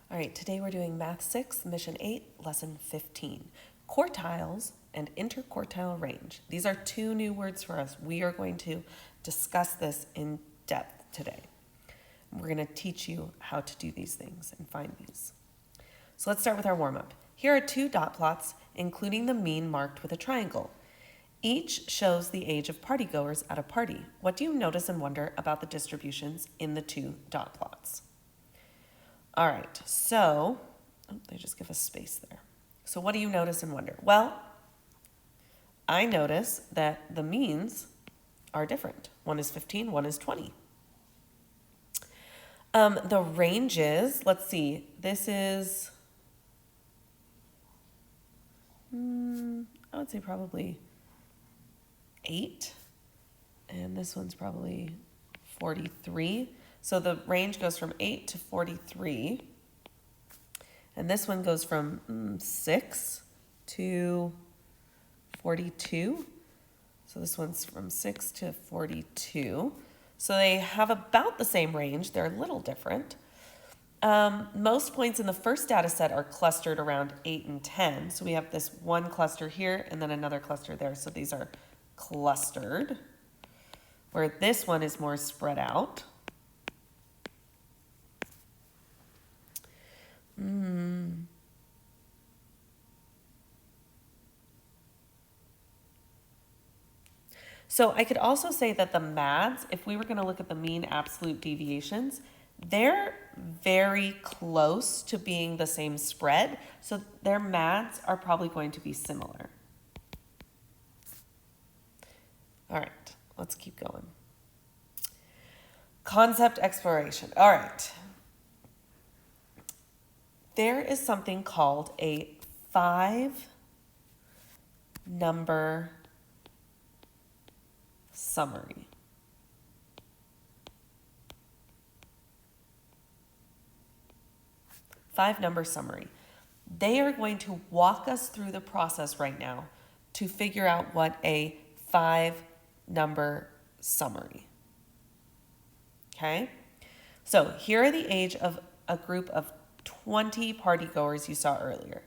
All right, today we're doing Math 6, Mission 8, Lesson 15. Quartiles and interquartile range. These are two new words for us. We are going to discuss this in depth today. We're going to teach you how to do these things and find these. So let's start with our warm-up. Here are two dot plots, including the mean marked with a triangle. Each shows the age of partygoers at a party. What do you notice and wonder about the distributions in the two dot plots? All right, so, they just give us space there. So what do you notice and wonder? Well, I notice that the means are different. One is 15, one is 20. The ranges, let's see, this is, I would say probably 8, and this one's probably 43. So the range goes from 8 to 43, and this one goes from 6 to 42. So this one's from 6 to 42. So they have about the same range. They're a little different. Most points in the first data set are clustered around 8 and 10. So we have this one cluster here and then another cluster there. So these are clustered, where this one is more spread out. So I could also say that the MADs, if we were going to look at the mean absolute deviations, they're very close to being the same spread. So their MADs are probably going to be similar. All right, let's keep going. Concept exploration. All right. There is something called a 5-number summary. Five-number summary. They are going to walk us through the process right now to figure out what a 5-number summary. Okay? So here are the age of a group of 20 partygoers you saw earlier,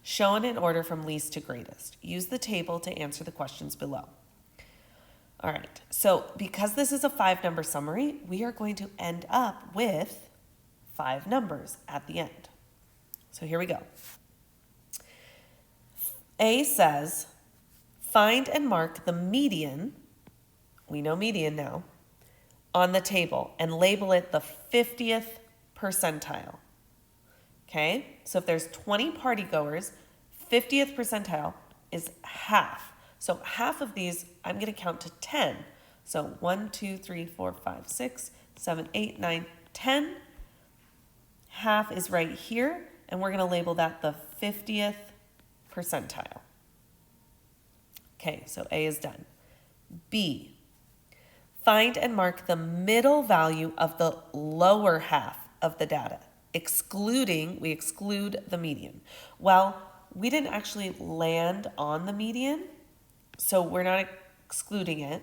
shown in order from least to greatest. Use the table to answer the questions below. All right, so because this is a 5-number summary, we are going to end up with 5 numbers at the end. So here we go. A says, find and mark the median, we know median now, on the table and label it the 50th percentile. Okay, so if there's 20 partygoers, 50th percentile is half. So half of these, I'm going to count to 10. So 1, 2, 3, 4, 5, 6, 7, 8, 9, 10. Half is right here, and we're going to label that the 50th percentile. Okay, so A is done. B, find and mark the middle value of the lower half of the data. We exclude the median. Well, we didn't actually land on the median, so we're not excluding it.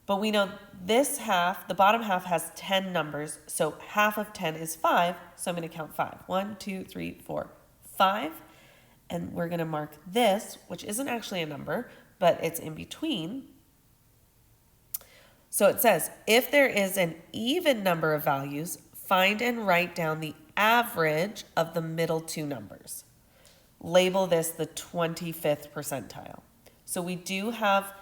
But we know this half, the bottom half, has 10 numbers, so half of 10 is 5, so I'm going to count 5. 1, 2, 3, 4, 5. And we're going to mark this, which isn't actually a number, but it's in between. So it says, if there is an even number of values, find and write down the average of the middle two numbers. Label this the 25th percentile. So we do have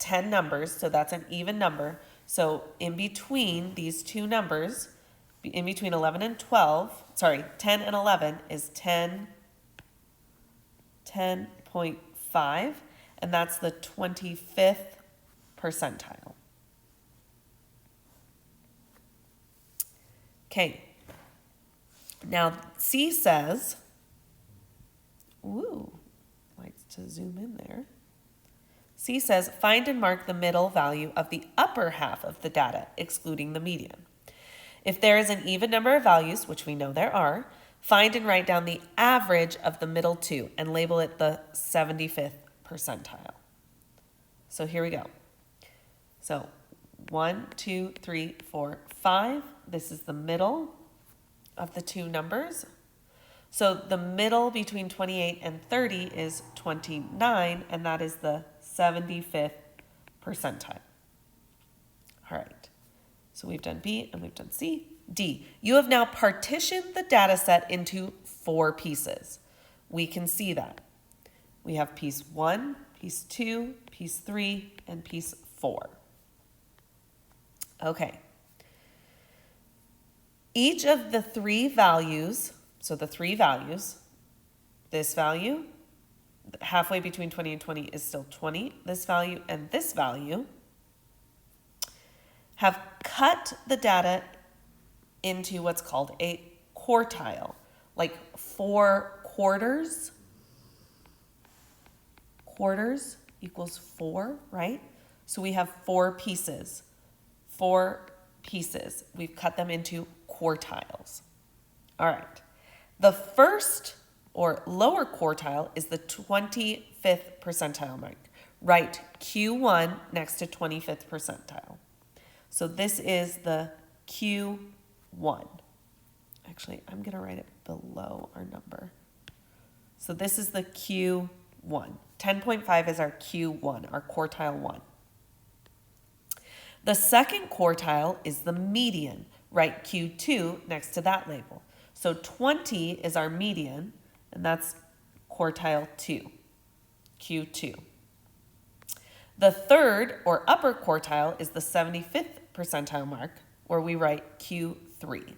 10 numbers, so that's an even number. So in between these two numbers, in between 11 and 12, 10 and 11 is 10.5, and that's the 25th percentile. Okay. Now, C says, likes to zoom in there. C says, find and mark the middle value of the upper half of the data, excluding the median. If there is an even number of values, which we know there are, find and write down the average of the middle two and label it the 75th percentile. So here we go. So 1, 2, 3, 4, 5. This is the middle of the two numbers. So the middle between 28 and 30 is 29, and that is the 75th percentile. All right, so we've done B and we've done C. D, you have now partitioned the data set into 4 pieces. We can see that. We have piece 1, piece 2, piece 3, and piece 4. Okay. Each of the 3 values, so the 3 values, this value, halfway between 20 and 20 is still 20, this value and this value, have cut the data into what's called a quartile, like 4 quarters. Quarters equals 4, right? So we have 4 pieces. 4 pieces. We've cut them into quartiles. All right. The first or lower quartile is the 25th percentile mark. Write Q1 next to 25th percentile. So this is the Q1. Actually, I'm going to write it below our number. So this is the Q1. 10.5 is our Q1, our quartile 1. The second quartile is the median. Write Q2 next to that label. So 20 is our median, and that's quartile 2, Q2. The third or upper quartile is the 75th percentile mark, where we write Q3.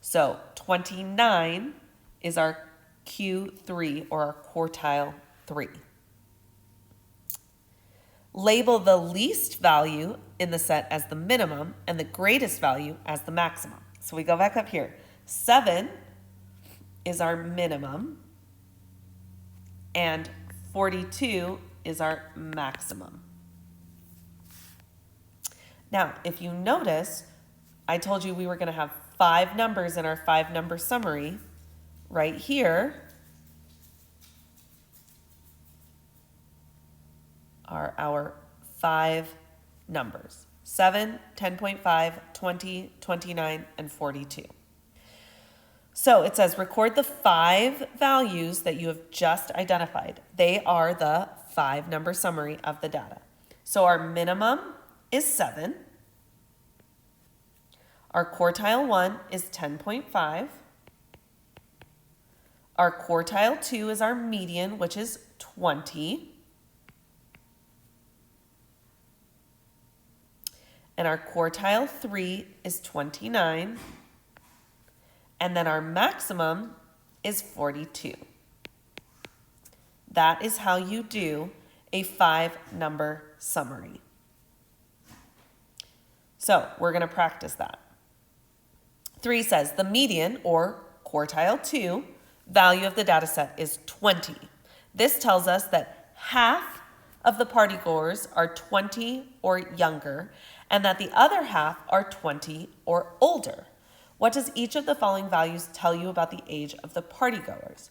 So 29 is our Q3 or our quartile 3. Label the least value in the set as the minimum and the greatest value as the maximum. So we go back up here. 7 is our minimum and 42 is our maximum. Now, if you notice, I told you we were going to have 5 numbers in our 5-number summary. Right here are our 5 numbers: 7, 10.5, 20, 29, and 42. So it says record the 5 values that you have just identified. They are the 5-number summary of the data. So our minimum is 7. Our quartile 1 is 10.5. Our quartile 2 is our median, which is 20. And our quartile 3 is 29. And then our maximum is 42. That is how you do a 5-number summary. So we're going to practice that. 3 says the median, or quartile 2, value of the data set is 20. This tells us that half of the partygoers are 20 or younger, and that the other half are 20 or older. What does each of the following values tell you about the age of the partygoers?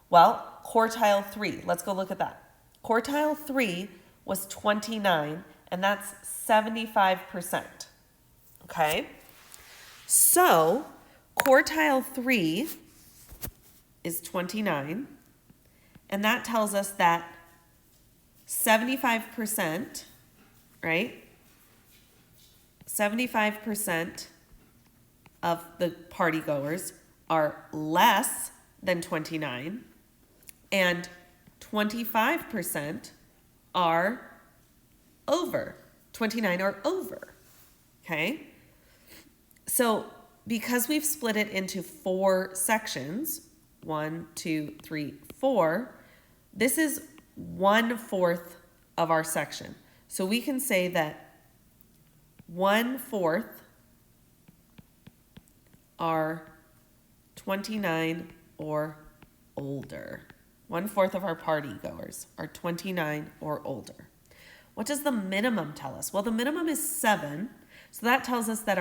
Well, quartile 3, let's go look at that. Quartile 3 was 29, and that's 75%. Okay? So, quartile 3 is 29, and that tells us that 75%, right? 75% of the partygoers are less than 29, and 25% are over. 29 are over, okay? So because we've split it into 4 sections, 1, 2, 3, 4, this is 1/4 of our section. So we can say that 1/4 are 29 or older. 1/4 of our partygoers are 29 or older. What does the minimum tell us? Well, the minimum is 7. So that tells us that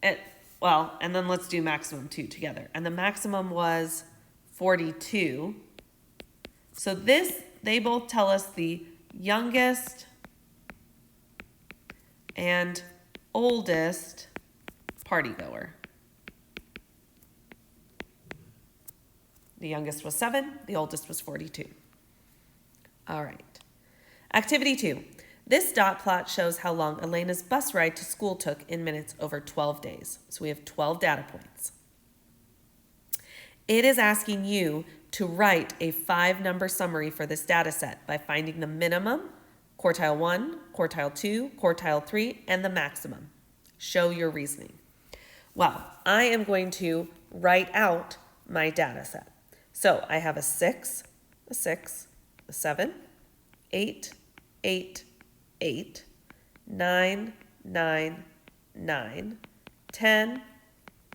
and then let's do maximum too together. And the maximum was 42. So they both tell us the youngest and oldest partygoer. The youngest was 7, the oldest was 42. All right. Activity 2. This dot plot shows how long Elena's bus ride to school took in minutes over 12 days. So we have 12 data points. It is asking you to write a 5-number summary for this data set by finding the minimum, quartile 1, quartile 2, quartile 3, and the maximum. Show your reasoning. Well, I am going to write out my data set. So I have a 6, a 6, a 7, 8, 8, 8, 9, 9, 9, 10,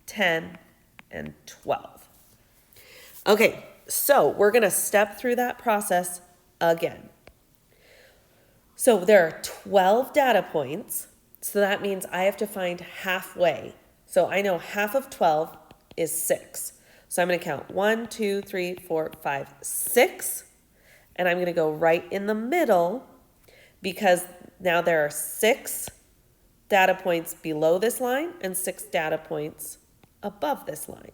10, and 12. Okay, so we're going to step through that process again. So there are 12 data points, so that means I have to find halfway. So I know half of 12 is 6. So I'm going to count 1, 2, 3, 4, 5, 6. And I'm going to go right in the middle because now there are 6 data points below this line and 6 data points above this line.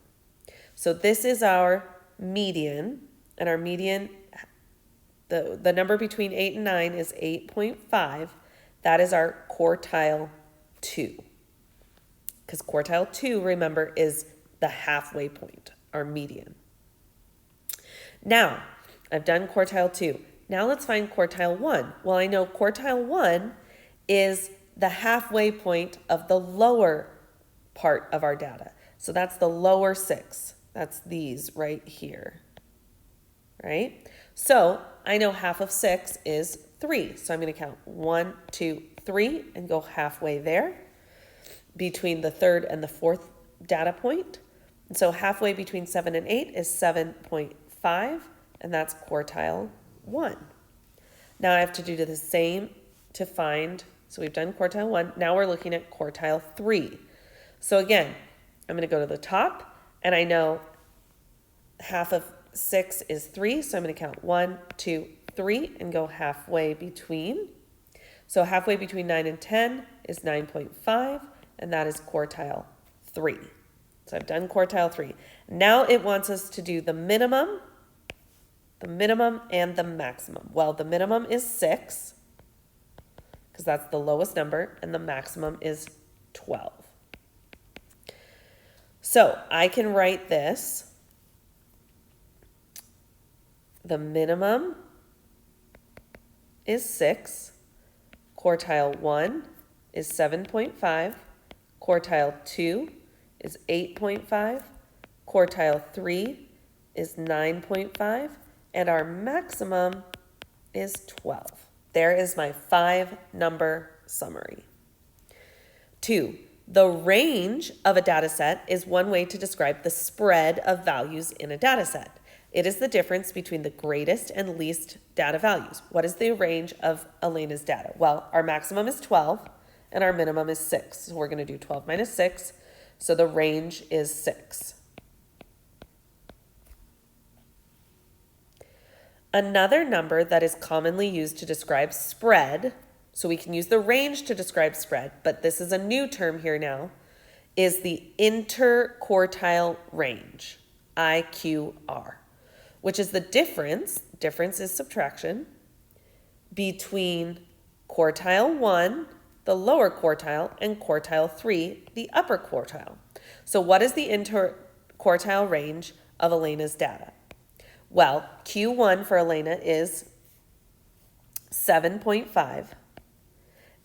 So this is our median, and our median, the number between 8 and 9 is 8.5. That is our quartile 2. Because quartile 2, remember, is the halfway point, our median. Now, I've done quartile 2. Now let's find quartile 1. Well, I know quartile 1 is the halfway point of the lower part of our data. So that's the lower 6. That's these right here, right? So I know half of 6 is 3. So I'm going to count 1, 2, 3 and go halfway there between the third and the fourth data point. And so halfway between 7 and 8 is 7.5, and that's quartile 1. Now I have to do the same to find, so we've done quartile 1. Now we're looking at quartile 3. So again, I'm going to go to the top, and I know half of 6 is 3, so I'm going to count 1, 2, 3, and go halfway between. So halfway between 9 and 10 is 9.5, and that is quartile 3. So I've done quartile 3. Now it wants us to do the minimum, and the maximum. Well, the minimum is 6, because that's the lowest number, and the maximum is 12. So I can write this. The minimum is 6. Quartile 1 is 7.5. Quartile 2 is 8.5. Quartile 3 is 9.5. And our maximum is 12. There is my 5-number summary. 2. The range of a data set is one way to describe the spread of values in a data set. It is the difference between the greatest and least data values. What is the range of Elena's data? Well, our maximum is 12 and our minimum is 6. So we're going to do 12 minus 6. So the range is 6. Another number that is commonly used to describe spread, so we can use the range to describe spread, but this is a new term here now, is the interquartile range, IQR, which is the difference is subtraction, between quartile 1, the lower quartile, and quartile 3, the upper quartile. So what is the interquartile range of Elena's data? Well, Q1 for Elena is 7.5,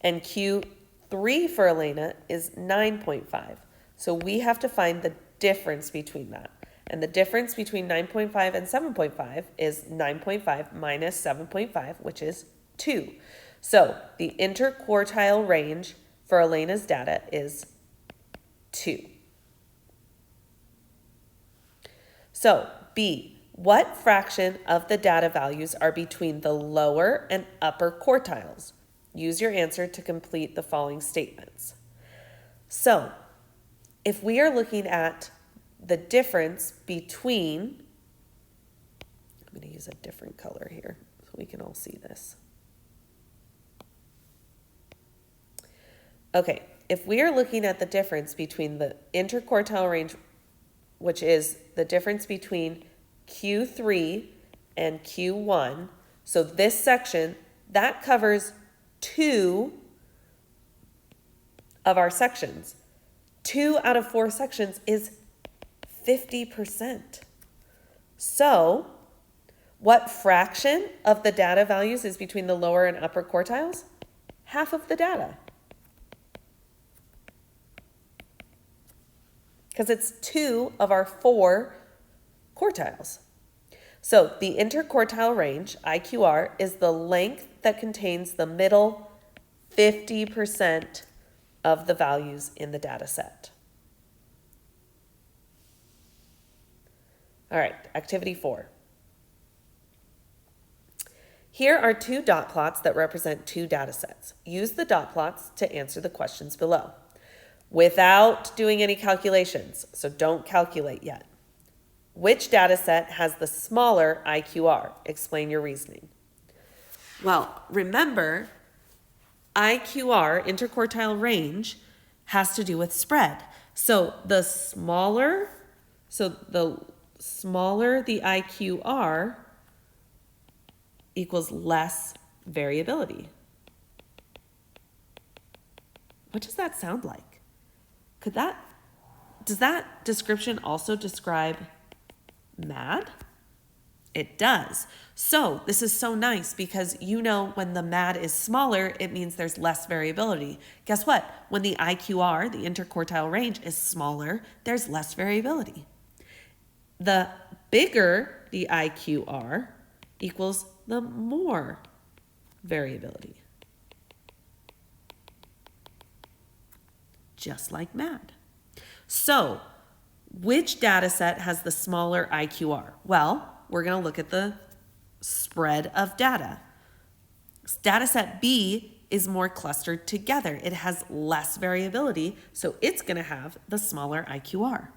and Q3 for Elena is 9.5. So we have to find the difference between that. And the difference between 9.5 and 7.5 is 9.5 minus 7.5, which is 2. So the interquartile range for Elena's data is 2. So B, what fraction of the data values are between the lower and upper quartiles? Use your answer to complete the following statements. So if we are looking at the difference between, I'm going to use a different color here so we can all see this. Okay, if we are looking at the difference between the interquartile range, which is the difference between Q3 and Q1. So this section, that covers 2 of our sections. 2 out of 4 sections is 50%. So what fraction of the data values is between the lower and upper quartiles? Half of the data. Because it's 2 of our 4 quartiles. So the interquartile range, IQR, is the length that contains the middle 50% of the values in the data set. All right, activity 4. Here are 2 dot plots that represent 2 data sets. Use the dot plots to answer the questions below without doing any calculations, so don't calculate yet. Which data set has the smaller IQR? Explain your reasoning. Well, remember, IQR, interquartile range, has to do with spread. So the smaller the IQR equals less variability. What does that sound like? Does that description also describe MAD? It does. So this is so nice because you know when the MAD is smaller, it means there's less variability. Guess what? When the IQR, the interquartile range, is smaller, there's less variability. The bigger the IQR equals the more variability. Just like MAD. So, which data set has the smaller IQR? Well, we're going to look at the spread of data. Data set B is more clustered together. It has less variability, so it's going to have the smaller IQR.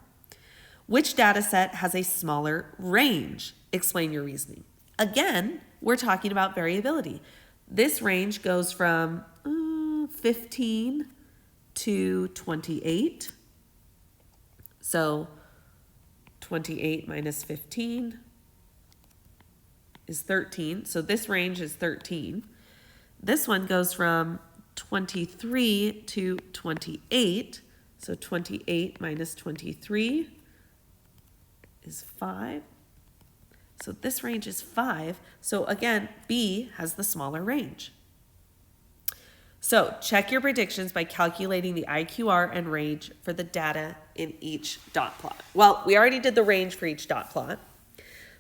Which data set has a smaller range? Explain your reasoning. Again, we're talking about variability. This range goes from 15 to 28. So 28 minus 15 is 13. So this range is 13. This one goes from 23 to 28. So 28 minus 23 is 5. So this range is 5. So again, B has the smaller range. So check your predictions by calculating the IQR and range for the data in each dot plot. Well, we already did the range for each dot plot.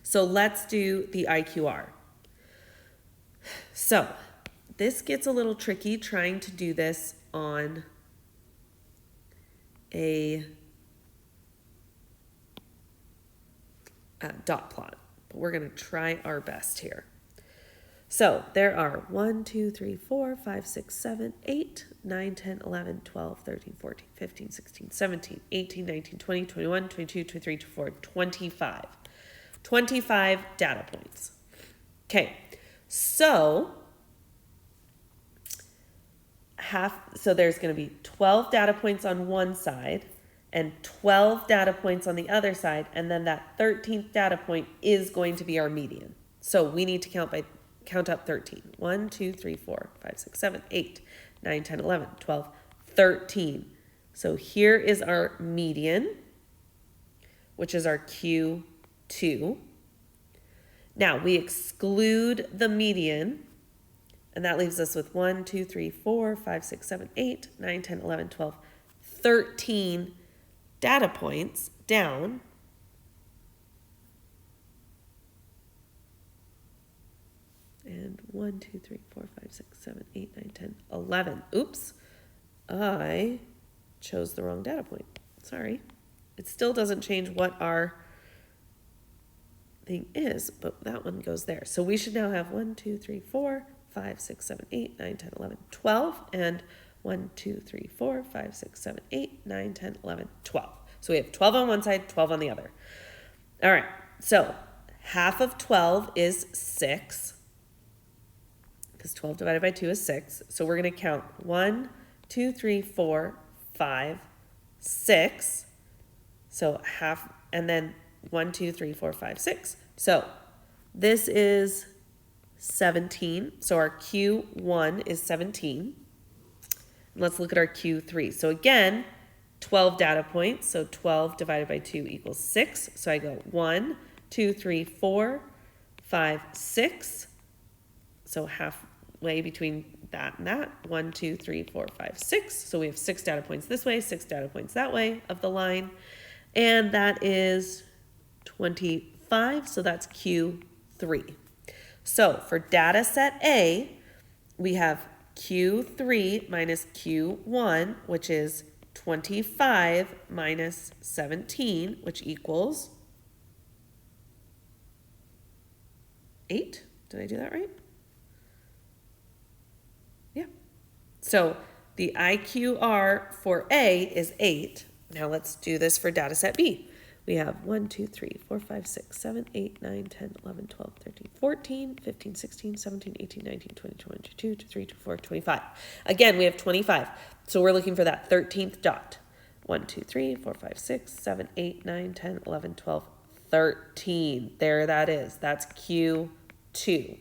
So let's do the IQR. So this gets a little tricky trying to do this on a dot plot, but we're going to try our best here. So there are 1, 2, 3, 4, 5, 6, 7, 8, 9, 10, 11, 12, 13, 14, 15, 16, 17, 18, 19, 20, 21, 22, 23, 24, 25. 25 data points. Okay, so there's going to be 12 data points on one side and 12 data points on the other side, and then that 13th data point is going to be our median. So we need to count up 13. 1, 2, 3, 4, 5, 6, 7, 8, 9, 10, 11, 12, 13. So here is our median, which is our Q2. Now we exclude the median, and that leaves us with 1, 2, 3, 4, 5, 6, 7, 8, 9, 10, 11, 12, 13 data points down. And 1, 2, 3, 4, 5, 6, 7, 8, 9, 10, 11. Oops, I chose the wrong data point. Sorry. It still doesn't change what our thing is, but that one goes there. So we should now have 1, 2, 3, 4, 5, 6, 7, 8, 9, 10, 11, 12, and 1, 2, 3, 4, 5, 6, 7, 8, 9, 10, 11, 12. So we have 12 on one side, 12 on the other. All right, so half of 12 is 6, because 12 divided by 2 is 6. So we're going to count 1, 2, 3, 4, 5, 6. So half, and then 1, 2, 3, 4, 5, 6. So this is 17. So our Q1 is 17. Let's look at our Q3. So again, 12 data points. So 12 divided by 2 equals 6. So I go 1, 2, 3, 4, 5, 6. So halfway between that and that. 1, 2, 3, 4, 5, 6. So we have 6 data points this way, 6 data points that way of the line. And that is 25. So that's Q3. So for data set A, we have Q3 minus Q1, which is 25 minus 17, which equals 8. Did I do that right? Yeah. So the IQR for A is 8. Now let's do this for data set B. We have 1, 2, 3, 4, 5, 6, 7, 8, 9, 10, 11, 12, 13, 14, 15, 16, 17, 18, 19, 20, 21, 22, 23, 24, 25. Again, we have 25. So we're looking for that 13th dot. 1, 2, 3, 4, 5, 6, 7, 8, 9, 10, 11, 12, 13. There that is. That's Q2.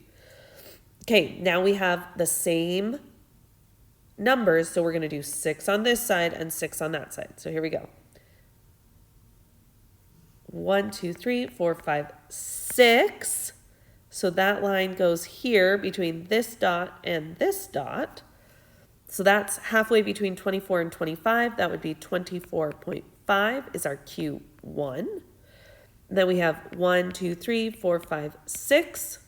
Okay, now we have the same numbers. So we're going to do 6 on this side and 6 on that side. So here we go. 1, 2, 3, 4, 5, 6. So that line goes here between this dot and this dot. So that's halfway between 24 and 25. That would be 24.5 is our Q1. Then we have 1, 2, 3, 4, 5, 6.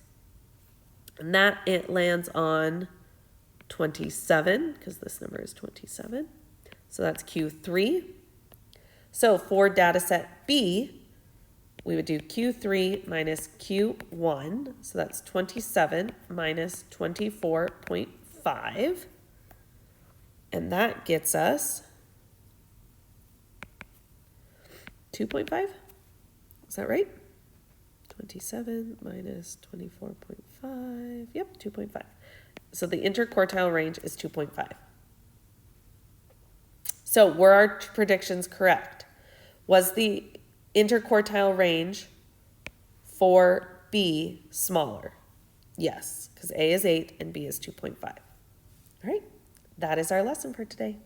And that it lands on 27 because this number is 27. So that's Q3. So for data set B, we would do Q3 minus Q1. So that's 27 minus 24.5. And that gets us 2.5. Is that right? 27 minus 24.5. Yep, 2.5. So the interquartile range is 2.5. So were our predictions correct? Was the interquartile range for B smaller? Yes, because A is 8 and B is 2.5. All right, that is our lesson for today.